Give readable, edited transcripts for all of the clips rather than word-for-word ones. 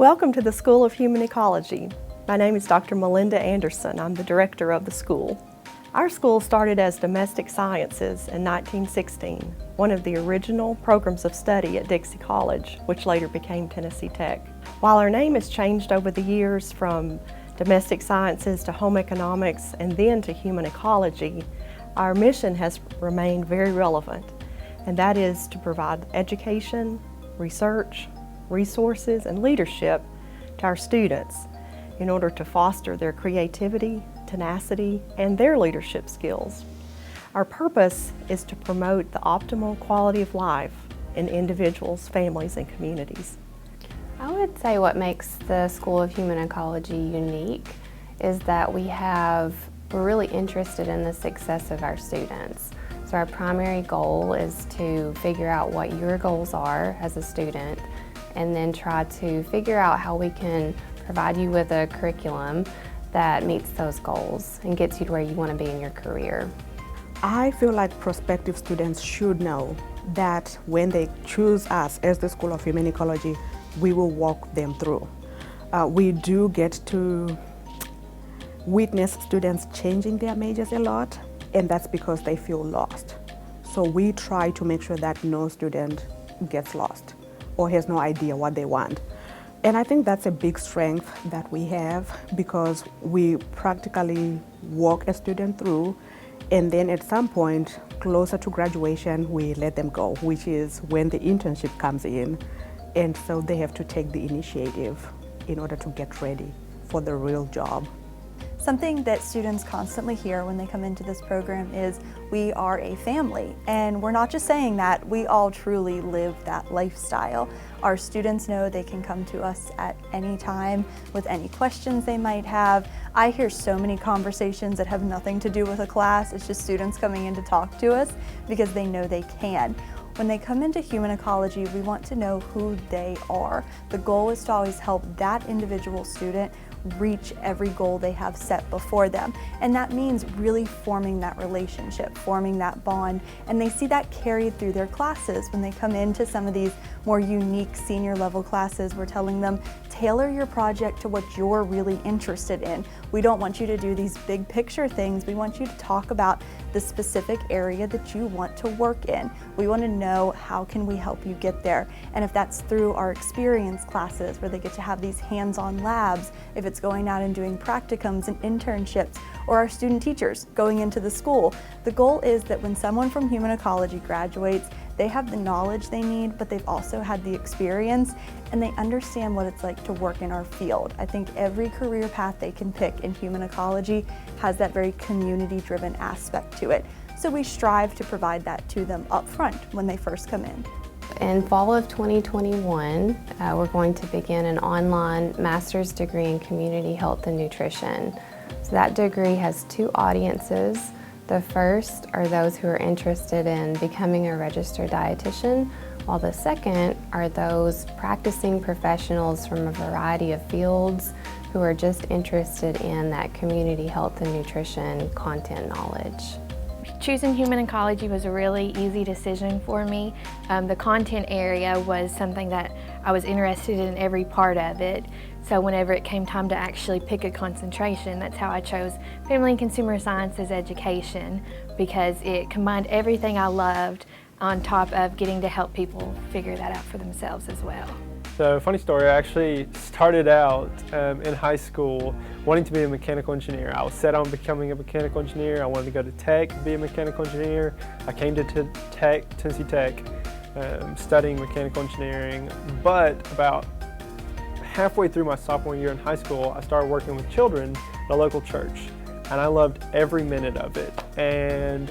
Welcome to the School of Human Ecology. My name is Dr. Melinda Anderson. I'm the director of the school. Our school started as Domestic Sciences in 1916, one of the original programs of study at Dixie College, which later became Tennessee Tech. While our name has changed over the years from Domestic Sciences to Home Economics and then to Human Ecology, our mission has remained very relevant, and that is to provide education, research, resources, and leadership to our students in order to foster their creativity, tenacity, and their leadership skills. Our purpose is to promote the optimal quality of life in individuals, families, and communities. I would say what makes the School of Human Ecology unique is that we're really interested in the success of our students. So our primary goal is to figure out what your goals are as a student and then try to figure out how we can provide you with a curriculum that meets those goals and gets you to where you want to be in your career. I feel like prospective students should know that when they choose us as the School of Human Ecology, we will walk them through. We do get to witness students changing their majors a lot, and that's because they feel lost. So we try to make sure that no student gets lost or has no idea what they want. And I think that's a big strength that we have because we practically walk a student through, and then at some point closer to graduation we let them go, which is when the internship comes in, and so they have to take the initiative in order to get ready for the real job. Something that students constantly hear when they come into this program is we are a family, and we're not just saying that, we all truly live that lifestyle. Our students know they can come to us at any time with any questions they might have. I hear so many conversations that have nothing to do with a class. It's just students coming in to talk to us because they know they can. When they come into Human Ecology, we want to know who they are. The goal is to always help that individual student reach every goal they have set before them. And that means really forming that relationship, forming that bond, and they see that carried through their classes. When they come into some of these more unique senior level classes, we're telling them, tailor your project to what you're really interested in. We don't want you to do these big picture things. We want you to talk about the specific area that you want to work in. We want to know how can we help you get there. And if that's through our experience classes where they get to have these hands-on labs, if it's going out and doing practicums and internships, or our student teachers going into the school, the goal is that when someone from Human Ecology graduates, they have the knowledge they need, but they've also had the experience and they understand what it's like to work in our field. I think every career path they can pick in Human Ecology has that very community-driven aspect to it. So we strive to provide that to them up front when they first come in. In fall of 2021, we're going to begin an online master's degree in community health and nutrition. So that degree has two audiences. The first are those who are interested in becoming a registered dietitian, while the second are those practicing professionals from a variety of fields who are just interested in that community health and nutrition content knowledge. Choosing Human Ecology was a really easy decision for me. The content area was something that I was interested in every part of it. So whenever it came time to actually pick a concentration, that's how I chose Family and Consumer Sciences Education, because it combined everything I loved on top of getting to help people figure that out for themselves as well. So, funny story, I actually started out in high school wanting to be a mechanical engineer. I was set on becoming a mechanical engineer. I wanted to go to Tech and be a mechanical engineer. I came to Tennessee Tech, studying mechanical engineering, but about halfway through my sophomore year in high school, I started working with children at a local church, and I loved every minute of it. And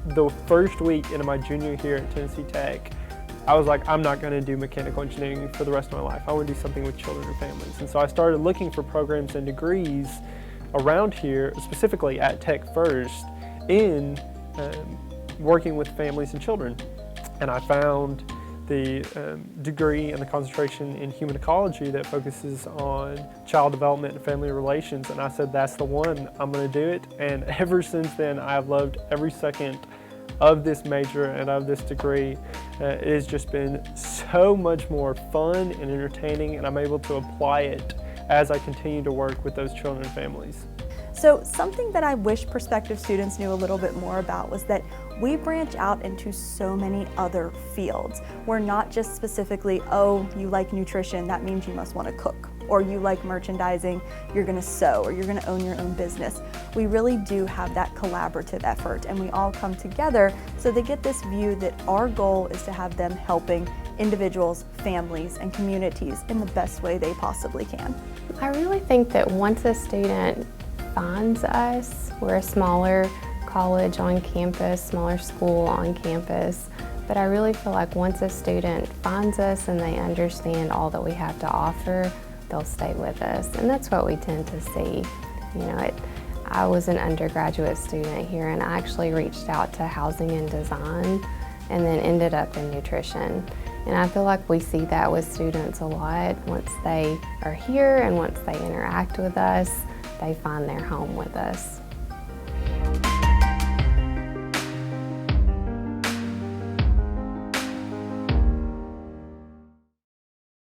the first week into my junior year at Tennessee Tech, I was like, I'm not going to do mechanical engineering for the rest of my life. I want to do something with children and families. And so I started looking for programs and degrees around here, specifically at Tech first, in working with families and children. And I found the degree and the concentration in Human Ecology that focuses on child development and family relations. And I said, that's the one, I'm going to do it. And ever since then, I've loved every second of this major and of this degree, it has just been so much more fun and entertaining, and I'm able to apply it as I continue to work with those children and families. So something that I wish prospective students knew a little bit more about was that we branch out into so many other fields. We're not just specifically, oh, you like nutrition, that means you must want to cook. Or you like merchandising, you're going to sew, or you're going to own your own business. We really do have that collaborative effort, and we all come together so they get this view that our goal is to have them helping individuals, families, and communities in the best way they possibly can. I really think that once a student finds us, we're a smaller college on campus, smaller school on campus, but I really feel like once a student finds us and they understand all that we have to offer, they'll stay with us, and that's what we tend to see. You know, I was an undergraduate student here, and I actually reached out to housing and design and then ended up in nutrition. And I feel like we see that with students a lot. Once they are here and once they interact with us, they find their home with us.